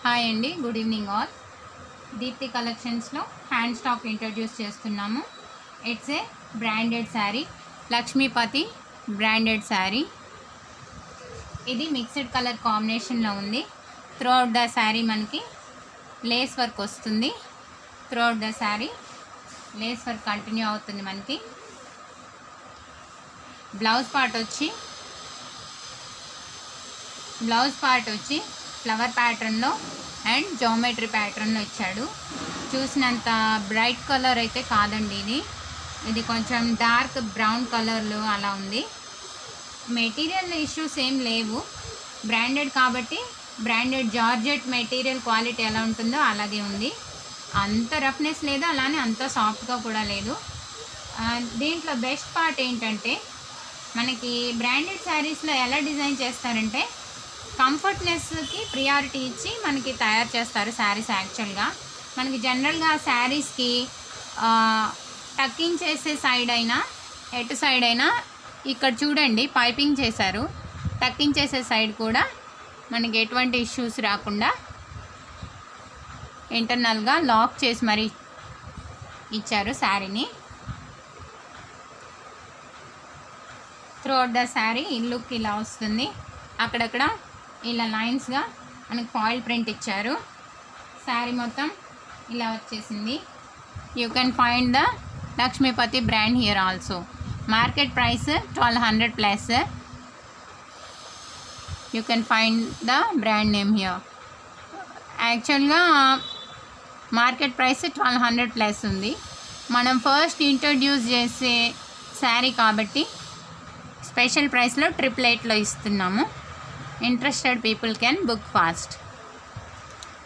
Hi అండి, good evening all. Deepti కలెక్షన్స్లో hand stock introduce చేస్తున్నాము. It's a branded sari, Lakshmipati branded sari. ఇది మిక్స్డ్ కలర్ కాంబినేషన్లో ఉంది. త్రూఅవుట్ ద శారీ మనకి లేస్ వర్క్ వస్తుంది. Throughout the sari lace work continue అవుతుంది మనకి. బ్లౌజ్ పార్ట్ వచ్చి ఫ్లవర్ ప్యాటర్న్లో అండ్ జామెట్రీ ప్యాటర్న్లో ఇచ్చాడు. చూసినంత బ్రైట్ కలర్ అయితే కాదండి ఇది కొంచెం డార్క్ బ్రౌన్ కలర్లో అలా ఉంది. మెటీరియల్ ఇష్యూస్ ఏం లేవు, బ్రాండెడ్ కాబట్టి బ్రాండెడ్ జార్జెట్ మెటీరియల్ క్వాలిటీ ఎలా ఉంటుందో అలాగే ఉంది. అంత రఫ్నెస్ లేదు, అలానే అంత సాఫ్ట్గా కూడా లేదు. దీంట్లో బెస్ట్ పార్ట్ ఏంటంటే మనకి బ్రాండెడ్ శారీస్లో ఎలా డిజైన్ చేస్తారంటే కంఫర్ట్నెస్కి ప్రియారిటీ ఇచ్చి మనకి తయారు చేస్తారు శారీస్. యాక్చువల్గా మనకి జనరల్గా శారీస్కి టక్కింగ్ చేసే సైడ్ అయినా ఎటు సైడ్ అయినా ఇక్కడ చూడండి పైపింగ్ చేశారు. టక్కింగ్ చేసే సైడ్ కూడా మనకి ఎటువంటి ఇష్యూస్ రాకుండా ఇంటర్నల్గా లాక్ చేసి మరీ ఇచ్చారు శారీని. త్రూఅవుట్ ద శారీ లుక్ ఇలా వస్తుంది. అక్కడక్కడ ఇలా లైన్స్గా మనకి ఫాయిల్ ప్రింట్ ఇచ్చారు. శారీ మొత్తం ఇలా వచ్చేసింది. You can find the Lakshmipati brand here also. Market price 1200 plus. You can find the brand name here. యాక్చువల్గా మార్కెట్ ప్రైస్ 1200 ప్లస్ ఉంది. మనం ఫస్ట్ ఇంట్రడ్యూస్ చేసే శారీ కాబట్టి స్పెషల్ ప్రైస్లో 888లో ఇస్తున్నాము. Interested people can book fast.